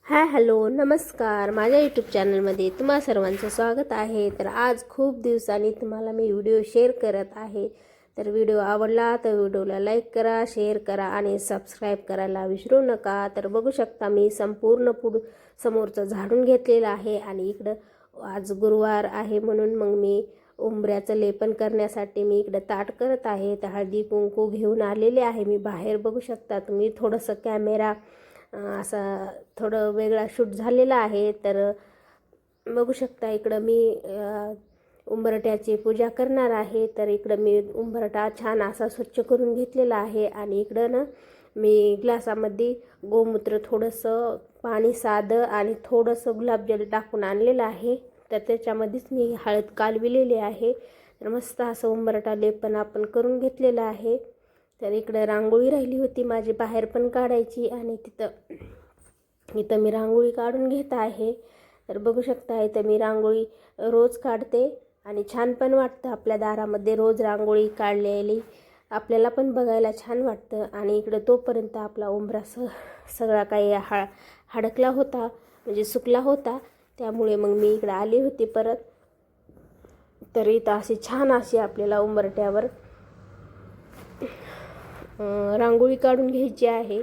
Hello नमस्कार. माझ्या YouTube चॅनलमध्ये तुम्हा सर्वांचं स्वागत आहे. तर आज खूप दिवसांनी तुम्हाला मी व्हिडिओ शेअर करत आहे. तर व्हिडिओ आवडला तर व्हिडिओला लाईक करा, शेअर करा आणि सबस्क्राईब करायला विसरू नका. तर बघू शकता मी संपूर्ण समोरचं झाडून घेतलेलं आहे आणि इकडं आज गुरुवार आहे म्हणून मग मी उंबऱ्याचं लेपन करण्यासाठी मी इकडं ताट करत आहे. तर हळदी कुंकू घेऊन आलेले आहे मी बाहेर. बघू शकता तुम्ही थोडंसं कॅमेरा असा थोडं वेगळा शूट झालेला आहे. तर बघू शकता इकडं मी उंबरट्याची पूजा करणार आहे. तर इकडं मी उंबरटा छान असा स्वच्छ करून घेतलेला आहे आणि इकडं ना मी ग्लासामध्ये गोमूत्र थोडंसं पाणी साधं आणि थोडंसं गुलाबजल टाकून आणलेलं आहे. तर त्याच्यामध्येच मी हळद कालविलेली आहे. तर मस्त असं उंबरटा लेपन आपण करून घेतलेलं आहे. तर इकडं रांगोळी राहिली होती माझी बाहेर पण काढायची आणि इथं मी रांगोळी काढून घेत आहे. तर बघू शकता इथं मी रांगोळी रोज काढते आणि छान पण वाटतं आपल्या दारामध्ये रोज रांगोळी काढलेली आपल्याला पण बघायला छान वाटतं. आणि इकडं तोपर्यंत आपला उंबरा सगळा काही हडकला होता म्हणजे सुकला होता. त्यामुळे मग मी इकडं आली होती परत. तर इथं अशी छान अशी आपल्याला उंबरट्यावर रांगोळी काढून घ्यायची आहे.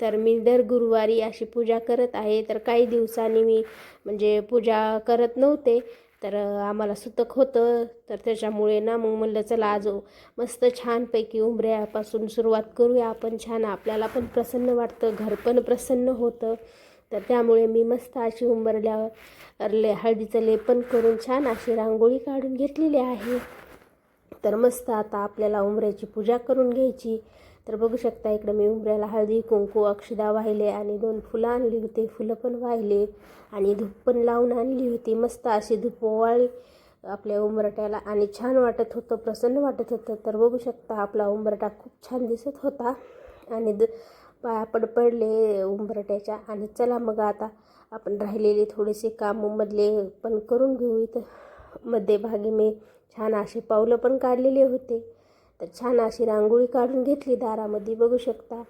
तर मी दर गुरुवारी अशी पूजा करत आहे. तर काही दिवसांनी मी म्हणजे पूजा करत नव्हते. तर आम्हाला सुतक होतं. तर त्याच्यामुळे ना मग म्हणलं चला आज मस्त छानपैकी उंबऱ्यापासून सुरुवात करूया आपण. छान आपल्याला पण प्रसन्न वाटतं, घर पण प्रसन्न होतं. तर त्यामुळे मी मस्त अशी उंबरल्यावर हळदीचं लेपन करून छान अशी रांगोळी काढून घेतलेली आहे. तर मस्त आता आपल्याला उंबऱ्याची पूजा करून घ्यायची. तर बघू शकता इकडे मी उंबऱ्याला हळदी कुंकू अक्षदा वाहिले आणि 2 फुलं आणली होती. फुलं पण वाहिले आणि धूप पण लावून आणली होती. मस्त अशी धूप ओवाळली आपल्या उंबरट्याला आणि छान वाटत होतं, प्रसन्न वाटत होतं. तर बघू शकता आपला उंबरटा खूप छान दिसत होता आणि पाया पडले उंबरट्याच्या. आणि चला मग आता आपण राहिलेले थोडेसे काममधले पण करून घेऊ. इथं मध्यभागी मी छान असे पावलं पण काढलेले होते. तर छान अशी रांगोळी काढून घेतली दारामध्ये. बघू शकता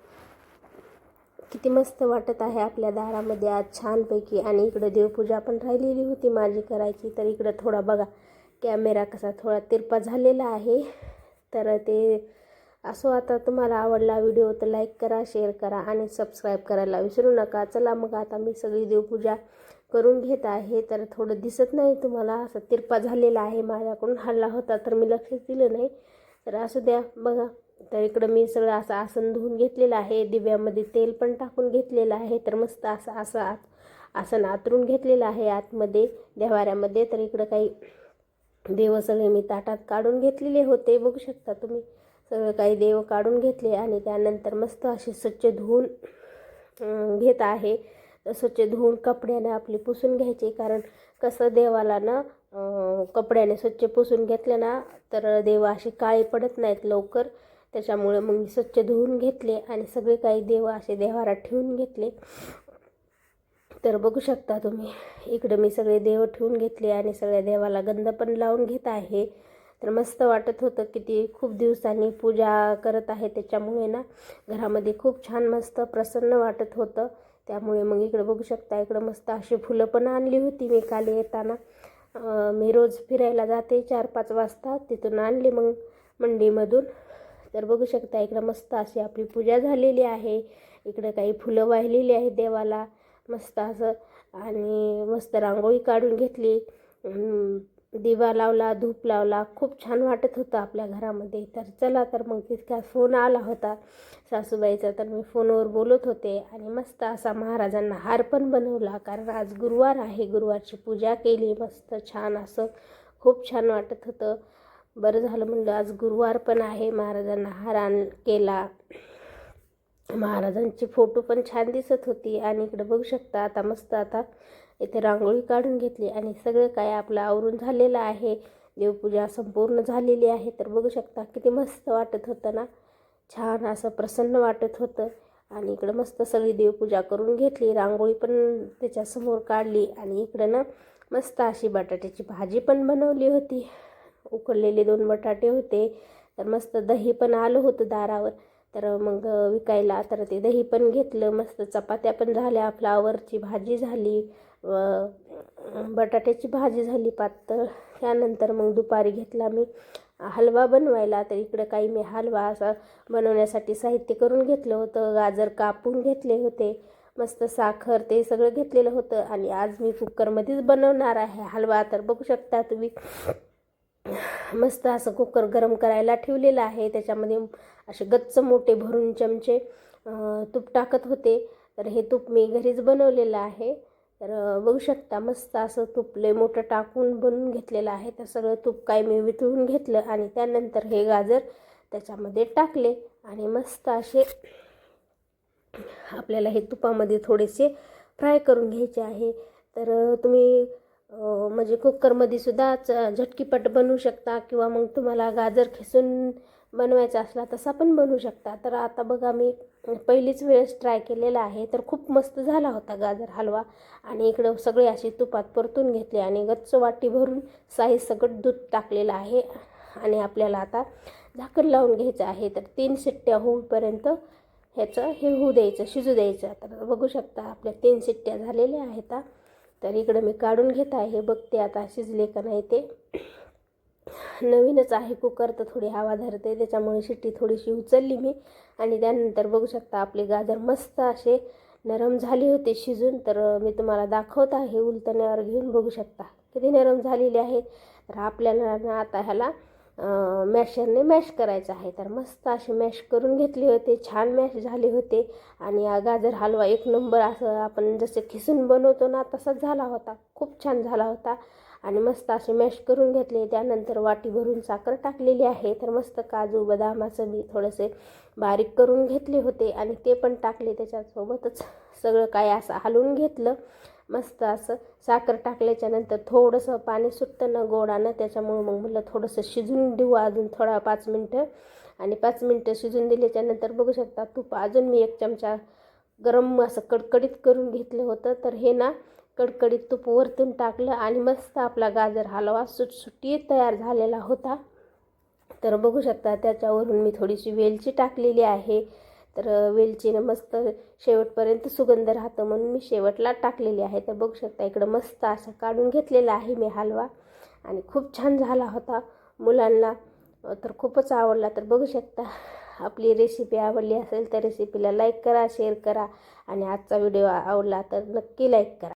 किती मस्त वाटत आहे आपल्या दारामध्ये आज छानपैकी. आणि इकडं देवपूजा पण राहिलेली होती माझी करायची. तर इकडं थोडा बघा कॅमेरा कसा थोडा तिरपा झालेला आहे. तर ते असो. आता तुम्हाला आवडला व्हिडिओ तर लाईक करा, शेअर करा आणि सबस्क्राईब करायला विसरू नका. चला मग आता मी सगळी देवपूजा करून घेत आहे. तर थोडं दिसत नाही तुम्हाला, असं तिरपा झालेला आहे, माझ्याकडून हल्ला होता तर मी लक्षच दिलं नाही. तर असू द्या बघा. तर इकडं मी सगळं असं आसन धुवून घेतलेलं आहे. दिव्यामध्ये तेल पण टाकून घेतलेलं आहे. तर मस्त असं आसन आतरून घेतलेलं आहे आतमध्ये देवाऱ्यामध्ये. तर इकडं काही देव सगळे मी ताटात काढून घेतलेले होते. बघू शकता तुम्ही सगळं काही देव काढून घेतले आणि त्यानंतर मस्त असे स्वच्छ धुवून घेत आहे. तर स्वच्छ धुवून कपड्याने आपले पुसून घ्यायचे. कारण कसं देवाला ना कपड्याने स्वच्छ पुसून घेतलं ना तर देव असे काळे पडत नाहीत लवकर. त्याच्यामुळे मग मी स्वच्छ धुवून घेतले आणि सगळे काही देव असे देवारात ठेवून घेतले. तर बघू शकता तुम्ही इकडे मी सगळे देव ठेवून घेतले आणि सगळ्या देवाला गंध पण लावून घेत आहे. तर मस्त वाटत होतं किती खूप दिवसांनी पूजा करत आहे. त्याच्यामुळे ना घरामध्ये खूप छान मस्त प्रसन्न वाटत होतं. त्यामुळे मग इकडे बघू शकता इकडं मस्त अशी फुलं पण आणली होती मी काल येताना. मी रोज फिरायला जाते 4-5 वाजता, तिथून आणली मग मंडीमधून. तर बघू शकता इकडं मस्त अशी आपली पूजा झालेली आहे. इकडं काही फुलं वाहिलेली आहेत देवाला मस्त असं. आणि मस्त रांगोळी काढून घेतली, दिवा लावला, धूप लावला. खूप छान वाटत होतं आपल्या घरामध्ये. तर चला तर मग तितका फोन आला होता सासूबाईचा. तर मी फोनवर बोलत होते आणि मस्त असा महाराजांना हार पण बनवला. कारण आज गुरुवार आहे, गुरुवारची पूजा केली मस्त छान असं. खूप छान वाटत होतं. बरं झालं म्हणलं आज गुरुवार पण आहे. महाराजांना हार केला. महाराजांची फोटो पण छान दिसत होती. आणि इकडे बघू शकता आता मस्त आता इथे रांगोळी काढून घेतली आणि सगळं काय आपलं आवरून झालेलं आहे. देवपूजा संपूर्ण झालेली आहे. तर बघू शकता किती मस्त वाटत होतं ना, छान असं प्रसन्न वाटत होतं. आणि इकडं मस्त सगळी देवपूजा करून घेतली, रांगोळी पण त्याच्यासमोर काढली. आणि इकडं ना मस्त अशी बटाट्याची भाजी पण बनवली होती. उकडलेले 2 बटाटे होते. तर मस्त दही पण आलं होतं दारावर. तर मग विकायला. तर ते दही पण घेतलं, मस्त चपात्या पण झाल्या, फ्लावरची भाजी झाली, बटाट्याची भाजी झाली पातळ. त्यानंतर मग दुपारी घेतला मी हलवा बनवायला. तर इकडं काही मी हलवा असा बनवण्यासाठी साहित्य करून घेतलं होतं. गाजर कापून घेतले होते, मस्त साखर ते सगळं घेतलेलं होतं. आणि आज मी कुकरमध्येच बनवणार आहे हलवा. तर बघू शकता तुम्ही, मस्त असं कुकर गरम करायला ठेवलेलं आहे. त्याच्यामध्ये असे गच्च मोठे भरून चमचे तूप टाकत होते. तर हे तूप मी घरीच बनवलेलं आहे. तर बघू शकता, मस्त असं तूप लय मोठं टाकून बनवून घेतलेलं आहे. तर सगळं तूप काय मी वितळून घेतलं आणि त्यानंतर हे गाजर त्याच्यामध्ये टाकले आणि मस्त असे आपल्याला हे तुपामध्ये थोडेसे फ्राय करून घ्यायचे आहे. तर तुम्ही म्हणजे कुकरमध्ये सुद्धा झटकीपट बनवू शकता, किंवा मग तुम्हाला गाजर खिसून बनवायचा असला तसा पण बनवू शकता. तर आता बघा, मी पहिलीच वेळेस ट्राय केलेला आहे, तर खूप मस्त झाला होता गाजर हलवा. आणि इकडं सगळे असे तुपात परतून घेतले आणि गच्च वाटी भरून साईज सगळं दूध टाकलेलं आहे. आणि आपल्याला आता झाकण लावून घ्यायचं आहे. तर 3 शिट्ट्या होईपर्यंत ह्याचं हे होऊ द्यायचं, शिजू द्यायचं. तर बघू शकता आपल्या 3 शिट्ट्या झालेल्या आहेत. तर इकडं मी काढून घेत आहे, बघते आता शिजले का नाही ते. नवीनच आहे कुकर, तर थोडी हवा धरते, त्याच्यामुळे शिट्टी थोडीशी उचलली मी. आणि त्यानंतर बघू शकता आपले गाजर मस्त असे नरम झाले होते शिजून. तर मी तुम्हाला दाखवत आहे उलटण्यावर घेऊन, बघू शकता किती नरम झालेले आहेत. तर आपल्याला आता ह्याला मॅशरने मॅश करायचं आहे. तर मस्त असे मॅश करून घेतले होते, छान मॅश झाले होते. आणि गाजर हलवा एक नंबर, असं आपण जसं खिसून बनवतो ना तसाच झाला होता, खूप छान झाला होता. आणि मस्त असे मॅश करून घेतले. त्यानंतर वाटी भरून साखर टाकलेली आहे. तर मस्त काजू बदाम असं मी थोडेसे बारीक करून घेतले होते आणि ते पण टाकले त्याच्यासोबतच. सगळं काय असं हलवून घेतलं. मस्त असं साखर टाकल्याच्यानंतर थोडंसं पाणी सुटतं ना गोडानं, त्याच्यामुळं मग म्हटलं थोडंसं शिजून देऊ अजून 5 मिनटं. आणि 5 मिनटं शिजून दिल्याच्यानंतर बघू शकता तूप अजून मी 1 चमचा गरम असं कडकडीत करून घेतलं होतं. तर हे ना कडकडीत तूप वरतून टाकलं आणि मस्त आपला गाजर हलवा सुटसुटीत तयार झालेला होता. तर बघू शकता त्याच्यावरून मी थोडीशी वेलची टाकलेली आहे. तर वेलचीनं मस्त शेवटपर्यंत सुगंध राहतं म्हणून मी शेवटला टाकलेली आहे. तर बघू शकता इकडं मस्त असं काढून घेतलेला आहे मी हलवा आणि खूप छान झाला होता. मुलांना तर खूपच आवडला. तर बघू शकता, आपली रेसिपी आवडली असेल तर रेसिपीला लाईक करा, शेअर करा आणि आजचा व्हिडिओ आवडला तर नक्की लाईक करा.